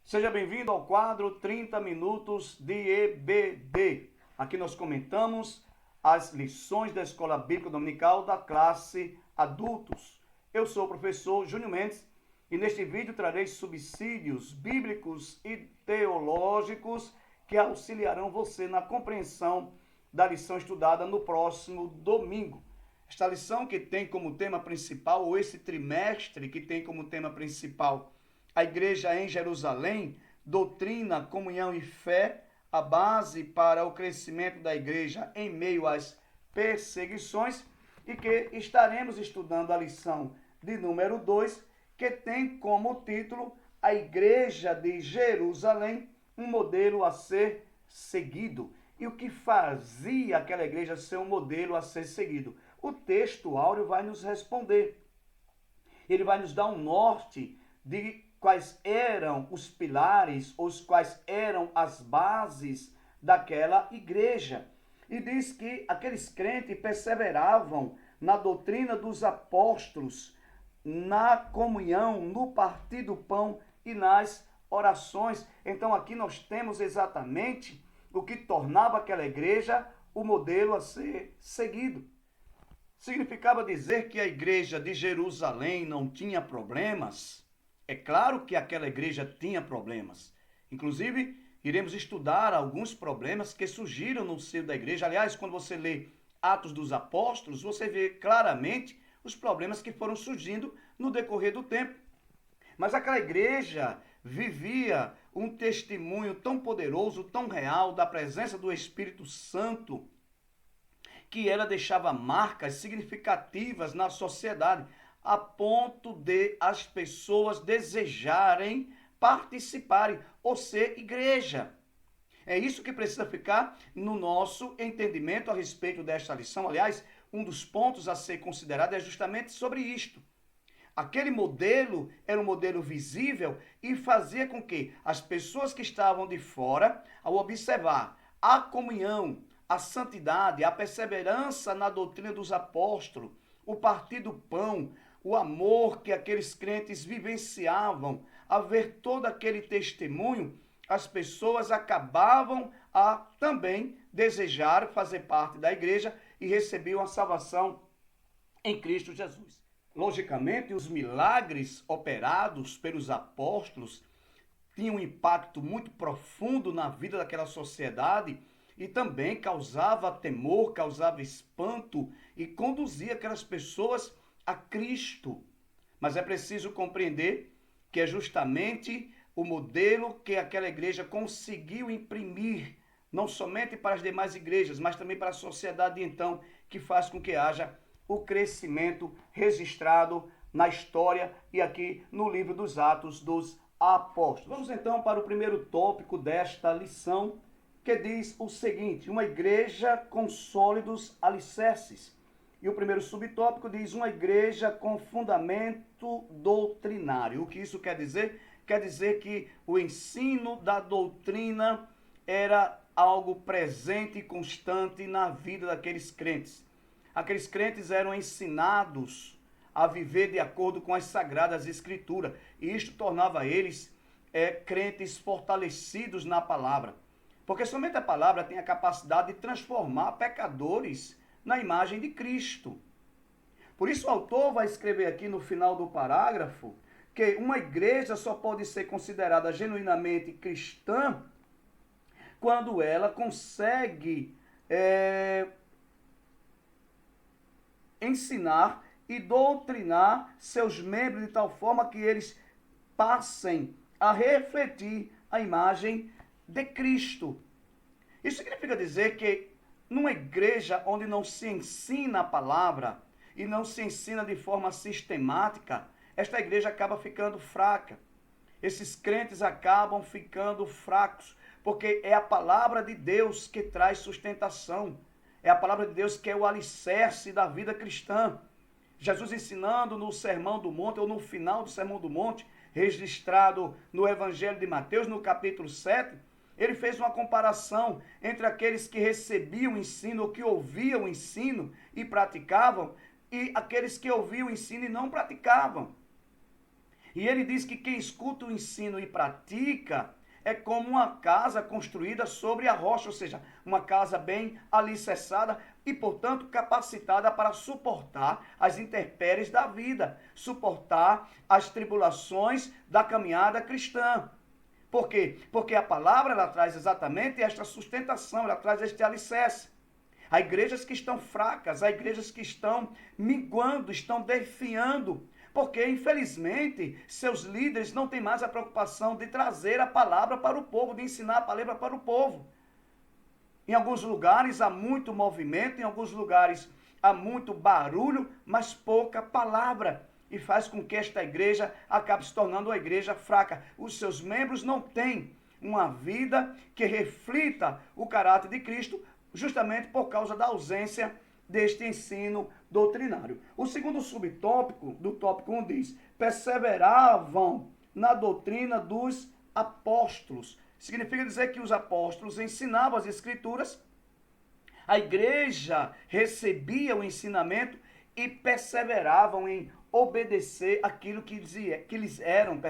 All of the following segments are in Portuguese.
Seja bem-vindo ao quadro 30 Minutos de EBD. Aqui nós comentamos as lições da Escola Bíblica Dominical da classe Adultos. Eu sou o professor Júnior Mendes e neste vídeo trarei subsídios bíblicos e teológicos que auxiliarão você na compreensão da lição estudada no próximo domingo. Esta lição que tem como tema principal, ou esse trimestre que tem como tema principal, a igreja em Jerusalém, doutrina, comunhão e fé, a base para o crescimento da igreja em meio às perseguições, e que estaremos estudando a lição de número 2, que tem como título a igreja de Jerusalém, um modelo a ser seguido. E o que fazia aquela igreja ser um modelo a ser seguido? O texto áureo vai nos responder. Ele vai nos dar um norte de quais eram os pilares, os quais eram as bases daquela igreja. E diz que aqueles crentes perseveravam na doutrina dos apóstolos, na comunhão, no partir do pão e nas orações. Então aqui nós temos exatamente o que tornava aquela igreja o modelo a ser seguido. Significava dizer que a igreja de Jerusalém não tinha problemas? É claro que aquela igreja tinha problemas. Inclusive, iremos estudar alguns problemas que surgiram no seio da igreja. Aliás, quando você lê Atos dos Apóstolos, você vê claramente os problemas que foram surgindo no decorrer do tempo. Mas aquela igreja vivia um testemunho tão poderoso, tão real da presença do Espírito Santo, que ela deixava marcas significativas na sociedade, a ponto de as pessoas desejarem participarem ou ser igreja. É isso que precisa ficar no nosso entendimento a respeito desta lição. Aliás, um dos pontos a ser considerado é justamente sobre isto. Aquele modelo era um modelo visível e fazia com que as pessoas que estavam de fora, ao observar a comunhão, a santidade, a perseverança na doutrina dos apóstolos, o partir do pão, o amor que aqueles crentes vivenciavam, a ver todo aquele testemunho, as pessoas acabavam a também desejar fazer parte da igreja e recebiam a salvação em Cristo Jesus. Logicamente, os milagres operados pelos apóstolos tinham um impacto muito profundo na vida daquela sociedade e também causava temor, causava espanto e conduzia aquelas pessoas a Cristo. Mas é preciso compreender que é justamente o modelo que aquela igreja conseguiu imprimir, não somente para as demais igrejas, mas também para a sociedade então, que faz com que haja o crescimento registrado na história e aqui no livro dos Atos dos Apóstolos. Vamos então para o primeiro tópico desta lição, que diz o seguinte: uma igreja com sólidos alicerces. E o primeiro subtópico diz uma igreja com fundamento doutrinário. O que isso quer dizer? Quer dizer que o ensino da doutrina era algo presente e constante na vida daqueles crentes. Aqueles crentes eram ensinados a viver de acordo com as sagradas escrituras. E isto tornava eles crentes fortalecidos na palavra. Porque somente a palavra tem a capacidade de transformar pecadores na imagem de Cristo. Por isso o autor vai escrever aqui no final do parágrafo que uma igreja só pode ser considerada genuinamente cristã quando ela consegue ensinar e doutrinar seus membros de tal forma que eles passem a refletir a imagem de Cristo. Isso significa dizer que numa igreja onde não se ensina a palavra e não se ensina de forma sistemática, esta igreja acaba ficando fraca. Esses crentes acabam ficando fracos, porque é a palavra de Deus que traz sustentação. É a palavra de Deus que é o alicerce da vida cristã. Jesus ensinando no Sermão do Monte, ou no final do Sermão do Monte, registrado no Evangelho de Mateus, no capítulo 7, ele fez uma comparação entre aqueles que recebiam o ensino, ou que ouviam o ensino e praticavam, e aqueles que ouviam o ensino e não praticavam. E ele diz que quem escuta o ensino e pratica é como uma casa construída sobre a rocha, ou seja, uma casa bem alicerçada e, portanto, capacitada para suportar as intempéries da vida, suportar as tribulações da caminhada cristã. Por quê? Porque a palavra ela traz exatamente esta sustentação, ela traz este alicerce. Há igrejas que estão fracas, há igrejas que estão minguando, estão definhando, porque, infelizmente, seus líderes não têm mais a preocupação de trazer a palavra para o povo, de ensinar a palavra para o povo. Em alguns lugares há muito movimento, em alguns lugares há muito barulho, mas pouca palavra. E faz com que esta igreja acabe se tornando uma igreja fraca. Os seus membros não têm uma vida que reflita o caráter de Cristo, justamente por causa da ausência deste ensino doutrinário. O segundo subtópico do tópico 1 diz: perseveravam na doutrina dos apóstolos. Significa dizer que os apóstolos ensinavam as escrituras, a igreja recebia o ensinamento e perseveravam em obedecer aquilo que lhes eram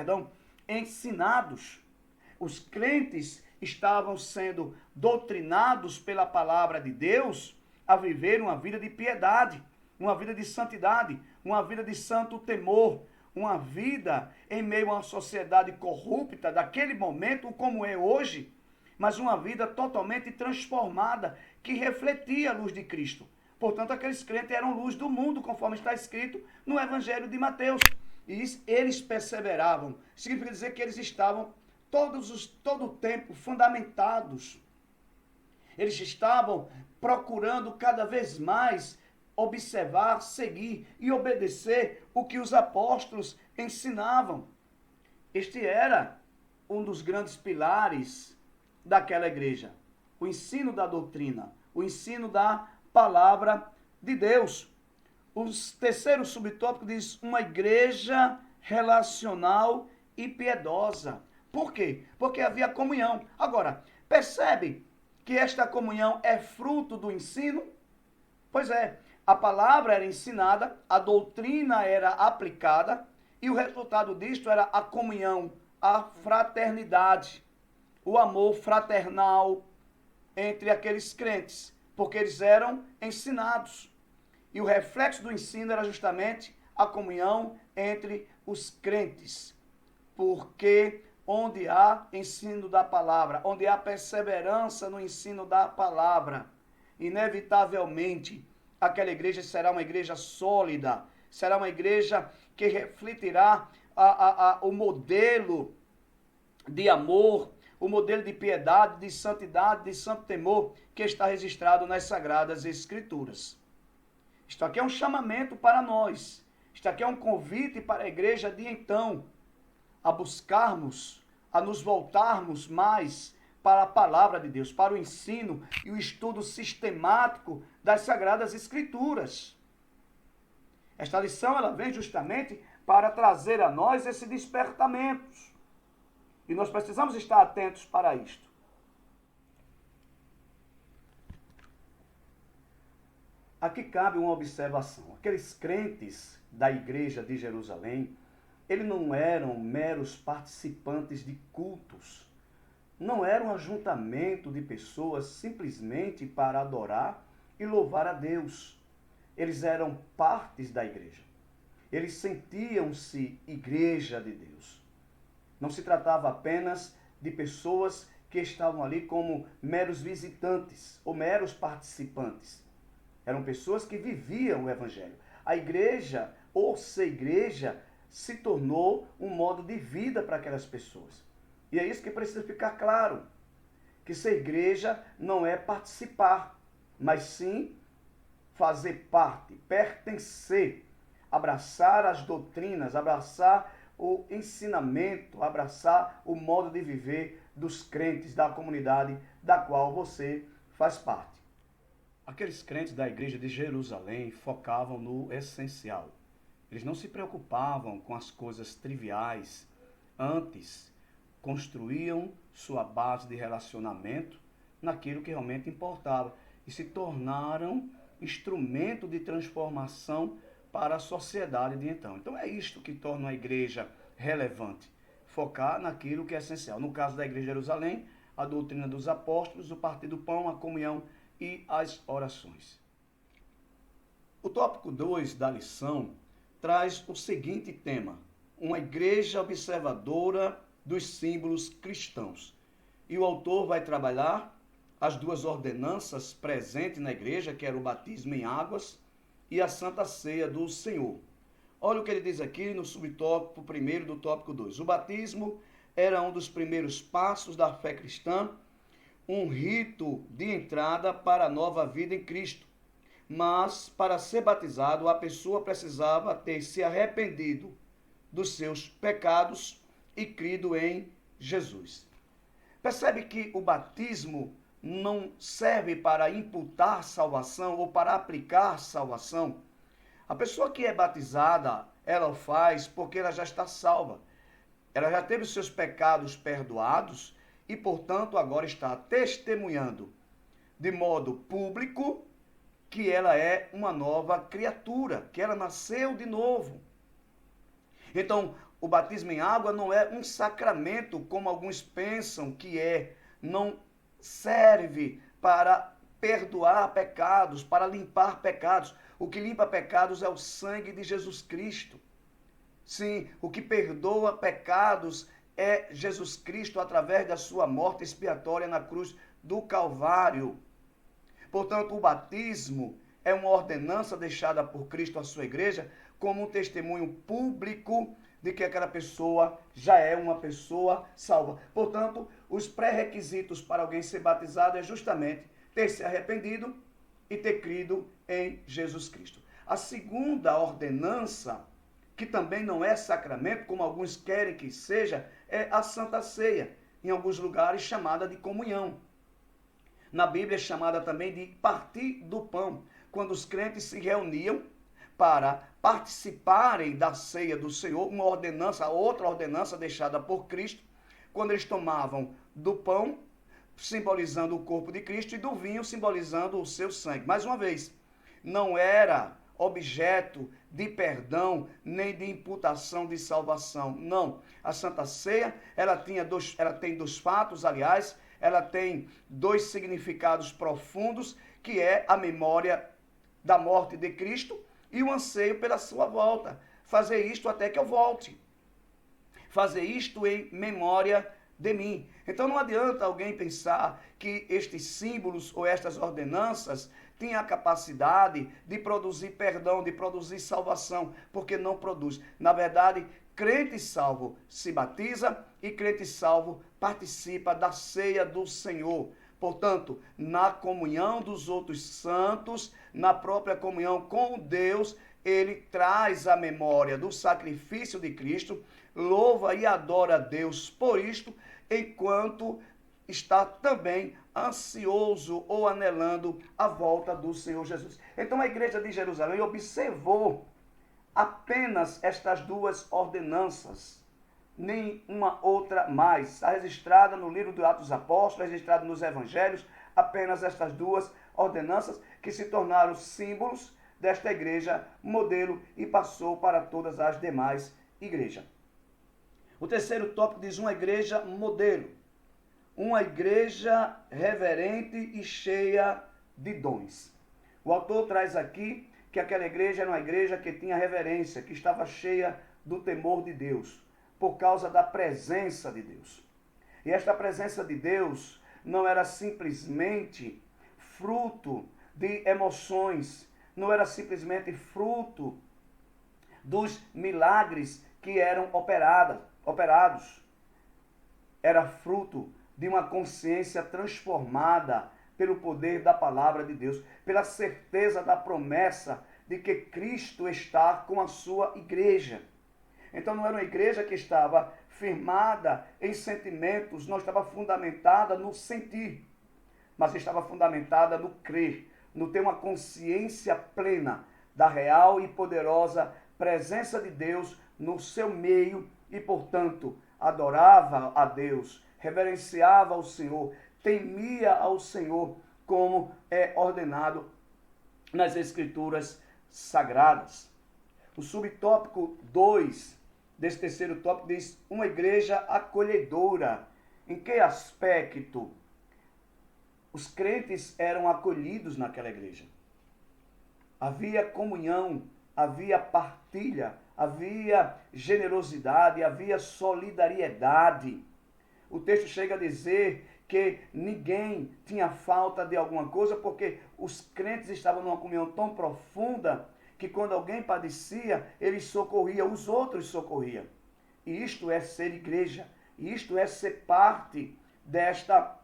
ensinados. Os crentes estavam sendo doutrinados pela palavra de Deus a viver uma vida de piedade, uma vida de santidade, uma vida de santo temor, uma vida em meio a uma sociedade corrupta daquele momento, como é hoje, mas uma vida totalmente transformada, que refletia a luz de Cristo. Portanto, aqueles crentes eram luz do mundo, conforme está escrito no Evangelho de Mateus. E eles perseveravam. Significa dizer que eles estavam todo o tempo fundamentados. Eles estavam procurando cada vez mais observar, seguir e obedecer o que os apóstolos ensinavam. Este era um dos grandes pilares daquela igreja. O ensino da doutrina, o ensino da palavra de Deus. O terceiro subtópico diz uma igreja relacional e piedosa. Por quê? Porque havia comunhão. Agora, percebe que esta comunhão é fruto do ensino? Pois é, a palavra era ensinada, a doutrina era aplicada e o resultado disto era a comunhão, a fraternidade, o amor fraternal entre aqueles crentes, porque eles eram ensinados. E o reflexo do ensino era justamente a comunhão entre os crentes, porque onde há ensino da palavra, onde há perseverança no ensino da palavra, inevitavelmente aquela igreja será uma igreja sólida, será uma igreja que refletirá o modelo de amor, o modelo de piedade, de santidade, de santo temor que está registrado nas Sagradas Escrituras. Isto aqui é um chamamento para nós. Isto aqui é um convite para a igreja de então a buscarmos, a nos voltarmos mais para a palavra de Deus, para o ensino e o estudo sistemático das Sagradas Escrituras. Esta lição ela vem justamente para trazer a nós esse despertamento. E nós precisamos estar atentos para isto. Aqui cabe uma observação. Aqueles crentes da igreja de Jerusalém, eles não eram meros participantes de cultos. Não era um ajuntamento de pessoas simplesmente para adorar e louvar a Deus. Eles eram partes da igreja. Eles sentiam-se igreja de Deus. Não se tratava apenas de pessoas que estavam ali como meros visitantes ou meros participantes. Eram pessoas que viviam o evangelho. A igreja, ou ser igreja, se tornou um modo de vida para aquelas pessoas. E é isso que precisa ficar claro. Que ser igreja não é participar, mas sim fazer parte, pertencer, abraçar as doutrinas, abraçar o ensinamento, abraçar o modo de viver dos crentes da comunidade da qual você faz parte. Aqueles crentes da igreja de Jerusalém focavam no essencial. Eles não se preocupavam com as coisas triviais. Antes, construíam sua base de relacionamento naquilo que realmente importava e se tornaram instrumento de transformação para a sociedade de então. Então é isto que torna a igreja relevante. Focar naquilo que é essencial. No caso da Igreja de Jerusalém, a doutrina dos apóstolos, o partir do pão, a comunhão e as orações. O tópico 2 da lição traz o seguinte tema: uma igreja observadora dos símbolos cristãos. E o autor vai trabalhar as duas ordenanças presentes na igreja, que era o batismo em águas e a Santa Ceia do Senhor. Olha o que ele diz aqui no subtópico 1 do tópico 2. O batismo era um dos primeiros passos da fé cristã, um rito de entrada para a nova vida em Cristo. Mas, para ser batizado, a pessoa precisava ter se arrependido dos seus pecados e crido em Jesus. Percebe que o batismo não serve para imputar salvação ou para aplicar salvação. A pessoa que é batizada, ela o faz porque ela já está salva. Ela já teve os seus pecados perdoados e, portanto, agora está testemunhando de modo público que ela é uma nova criatura, que ela nasceu de novo. Então, o batismo em água não é um sacramento, como alguns pensam que é. Não serve para perdoar pecados, para limpar pecados. O que limpa pecados é o sangue de Jesus Cristo. Sim, o que perdoa pecados é Jesus Cristo através da sua morte expiatória na cruz do Calvário. Portanto, o batismo é uma ordenança deixada por Cristo à sua igreja como um testemunho público de que aquela pessoa já é uma pessoa salva. Portanto, os pré-requisitos para alguém ser batizado é justamente ter se arrependido e ter crido em Jesus Cristo. A segunda ordenança, que também não é sacramento, como alguns querem que seja, é a Santa Ceia, em alguns lugares chamada de comunhão. Na Bíblia é chamada também de partir do pão, quando os crentes se reuniam para participarem da ceia do Senhor, uma ordenança, outra ordenança deixada por Cristo, quando eles tomavam do pão, simbolizando o corpo de Cristo, e do vinho, simbolizando o seu sangue. Mais uma vez, não era objeto de perdão, nem de imputação de salvação. Não. A Santa Ceia, ela tem dois fatos, aliás, ela tem dois significados profundos, que é a memória da morte de Cristo e o anseio pela sua volta. Fazer isto até que eu volte. Fazer isto em memória de mim. Então não adianta alguém pensar que estes símbolos ou estas ordenanças têm a capacidade de produzir perdão, de produzir salvação, porque não produz. Na verdade, crente salvo se batiza e crente salvo participa da ceia do Senhor. Portanto, na comunhão dos outros santos, na própria comunhão com Deus, ele traz a memória do sacrifício de Cristo, louva e adora a Deus por isto, enquanto está também ansioso ou anelando a volta do Senhor Jesus. Então a igreja de Jerusalém observou apenas estas duas ordenanças, nem uma outra mais. Está registrada no livro dos Atos dos Apóstolos, registrada nos Evangelhos, apenas estas duas ordenanças que se tornaram símbolos desta igreja modelo e passou para todas as demais igrejas. O terceiro tópico diz uma igreja modelo, uma igreja reverente e cheia de dons. O autor traz aqui que aquela igreja era uma igreja que tinha reverência, que estava cheia do temor de Deus, por causa da presença de Deus. E esta presença de Deus não era simplesmente fruto de emoções, não era simplesmente fruto dos milagres que eram operados. Era fruto de uma consciência transformada pelo poder da palavra de Deus, pela certeza da promessa de que Cristo está com a sua igreja. Então não era uma igreja que estava firmada em sentimentos, não estava fundamentada no sentir, mas estava fundamentada no crer, no ter uma consciência plena da real e poderosa presença de Deus no seu meio e, portanto, adorava a Deus, reverenciava o Senhor, temia ao Senhor, como é ordenado nas Escrituras Sagradas. O subtópico 2 desse terceiro tópico diz uma igreja acolhedora. Em que aspecto? Os crentes eram acolhidos naquela igreja. Havia comunhão, havia partilha, havia generosidade, havia solidariedade. O texto chega a dizer que ninguém tinha falta de alguma coisa, porque os crentes estavam numa comunhão tão profunda que quando alguém padecia, eles socorriam, os outros socorriam. E isto é ser igreja, isto é ser parte desta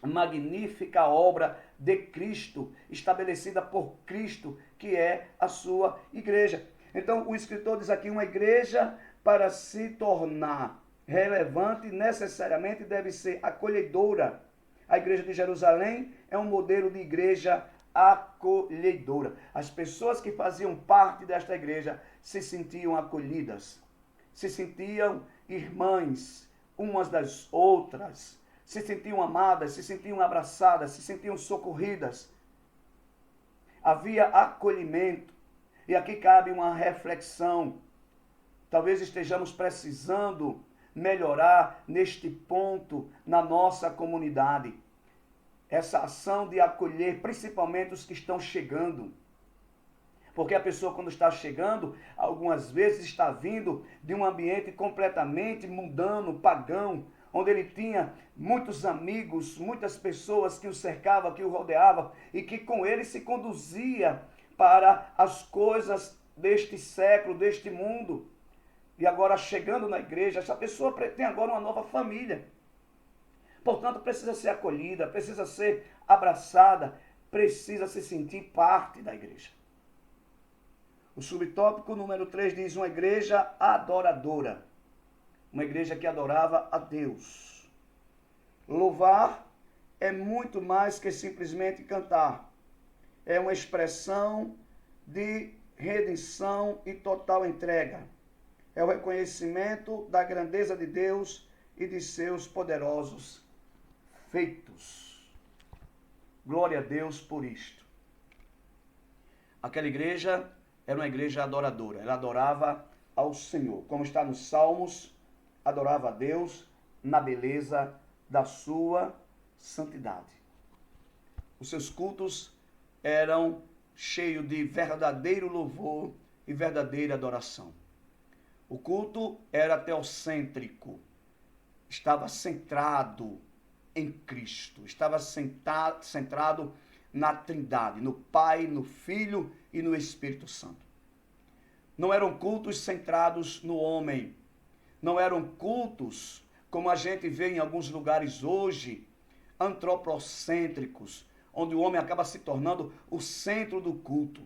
magnífica obra de Cristo, estabelecida por Cristo, que é a sua igreja. Então, o escritor diz aqui, uma igreja, para se tornar relevante, necessariamente deve ser acolhedora. A igreja de Jerusalém é um modelo de igreja acolhedora. As pessoas que faziam parte desta igreja se sentiam acolhidas, se sentiam irmãs umas das outras, se sentiam amadas, se sentiam abraçadas, se sentiam socorridas. Havia acolhimento. E aqui cabe uma reflexão. Talvez estejamos precisando melhorar neste ponto na nossa comunidade. Essa ação de acolher principalmente os que estão chegando. Porque a pessoa, quando está chegando, algumas vezes está vindo de um ambiente completamente mundano, pagão, onde ele tinha muitos amigos, muitas pessoas que o cercavam, que o rodeavam, e que com ele se conduzia para as coisas deste século, deste mundo. E agora, chegando na igreja, essa pessoa tem agora uma nova família. Portanto, precisa ser acolhida, precisa ser abraçada, precisa se sentir parte da igreja. O subtópico número 3 diz uma igreja adoradora. Uma igreja que adorava a Deus. Louvar é muito mais que simplesmente cantar. É uma expressão de redenção e total entrega. É o reconhecimento da grandeza de Deus e de seus poderosos feitos. Glória a Deus por isto. Aquela igreja era uma igreja adoradora. Ela adorava ao Senhor. Como está nos Salmos, adorava a Deus na beleza da sua santidade. Os seus cultos eram cheios de verdadeiro louvor e verdadeira adoração. O culto era teocêntrico, estava centrado em Cristo, estava centrado na Trindade, no Pai, no Filho e no Espírito Santo. Não eram cultos centrados no homem, não eram cultos como a gente vê em alguns lugares hoje, antropocêntricos, onde o homem acaba se tornando o centro do culto,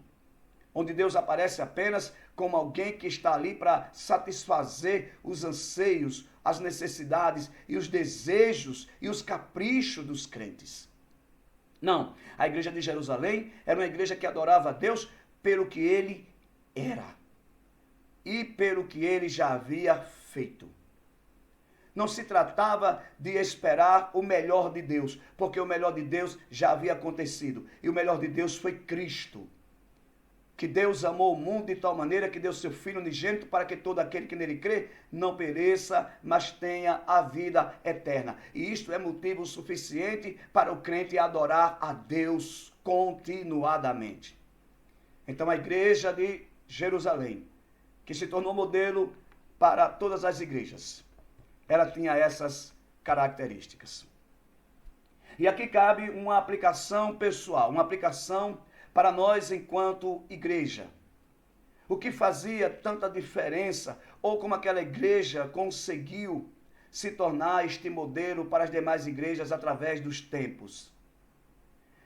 onde Deus aparece apenas como alguém que está ali para satisfazer os anseios, as necessidades e os desejos e os caprichos dos crentes. Não, a igreja de Jerusalém era uma igreja que adorava a Deus pelo que ele era e pelo que ele já havia feito. Não se tratava de esperar o melhor de Deus, porque o melhor de Deus já havia acontecido. E o melhor de Deus foi Cristo. Que Deus amou o mundo de tal maneira que deu seu Filho unigênito para que todo aquele que nele crê não pereça, mas tenha a vida eterna. E isto é motivo suficiente para o crente adorar a Deus continuadamente. Então a igreja de Jerusalém, que se tornou modelo para todas as igrejas, ela tinha essas características. E aqui cabe uma aplicação pessoal, uma aplicação para nós enquanto igreja. O que fazia tanta diferença, ou como aquela igreja conseguiu se tornar este modelo para as demais igrejas através dos tempos.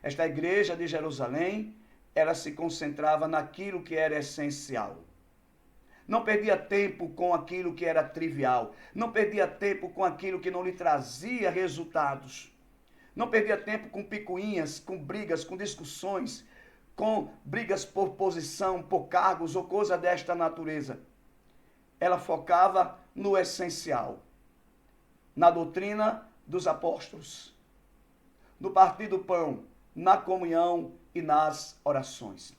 Esta igreja de Jerusalém, ela se concentrava naquilo que era essencial. Não perdia tempo com aquilo que era trivial. Não perdia tempo com aquilo que não lhe trazia resultados. Não perdia tempo com picuinhas, com brigas, com discussões, com brigas por posição, por cargos ou coisa desta natureza. Ela focava no essencial, na doutrina dos apóstolos, no partir do pão, na comunhão e nas orações.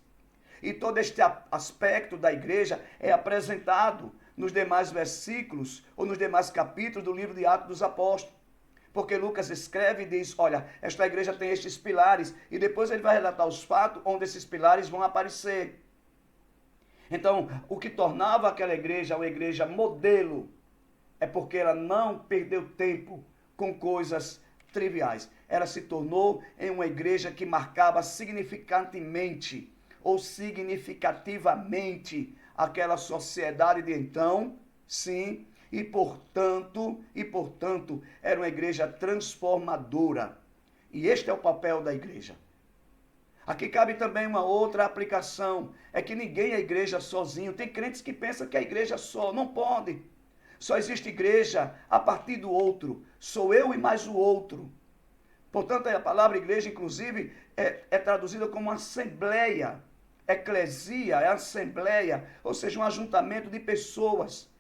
E todo este aspecto da igreja é apresentado nos demais versículos ou nos demais capítulos do livro de Atos dos Apóstolos. Porque Lucas escreve e diz, olha, esta igreja tem estes pilares, e depois ele vai relatar os fatos onde esses pilares vão aparecer. Então, o que tornava aquela igreja uma igreja modelo é porque ela não perdeu tempo com coisas triviais. Ela se tornou em uma igreja que marcava significativamente ou significativamente aquela sociedade de então, sim, e portanto, era uma igreja transformadora. E este é o papel da igreja. Aqui cabe também uma outra aplicação, é que ninguém é igreja sozinho. Tem crentes que pensam que a igreja só, não pode. Só existe igreja a partir do outro. Sou eu e mais o outro. Portanto, a palavra igreja, inclusive, é traduzida como assembleia. Eclesia é assembleia, ou seja, um ajuntamento de pessoas.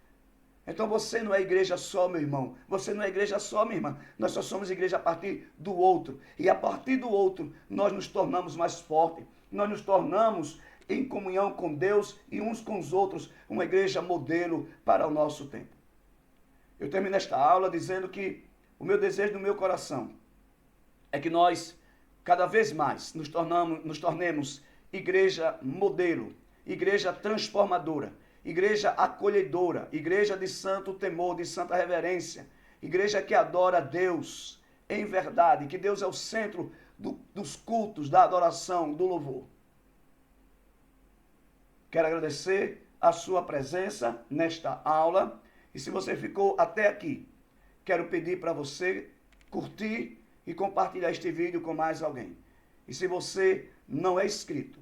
Então você não é igreja só, meu irmão. Você não é igreja só, minha irmã. Nós só somos igreja a partir do outro. E a partir do outro, nós nos tornamos mais fortes. Nós nos tornamos em comunhão com Deus e uns com os outros, uma igreja modelo para o nosso tempo. Eu termino esta aula dizendo que o meu desejo do meu coração é que nós, cada vez mais, nos tornemos igreja modelo, igreja transformadora, igreja acolhedora, igreja de santo temor, de santa reverência, igreja que adora a Deus em verdade, que Deus é o centro dos cultos, da adoração, do louvor. Quero agradecer a sua presença nesta aula. E se você ficou até aqui, quero pedir para você curtir e compartilhar este vídeo com mais alguém. E se você não é inscrito,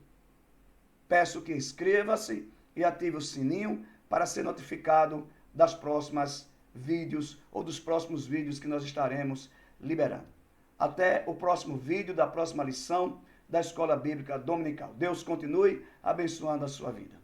peço que inscreva-se e ative o sininho para ser notificado das próximas vídeos ou dos próximos vídeos que nós estaremos liberando. Até o próximo vídeo da próxima lição da Escola Bíblica Dominical. Deus continue abençoando a sua vida.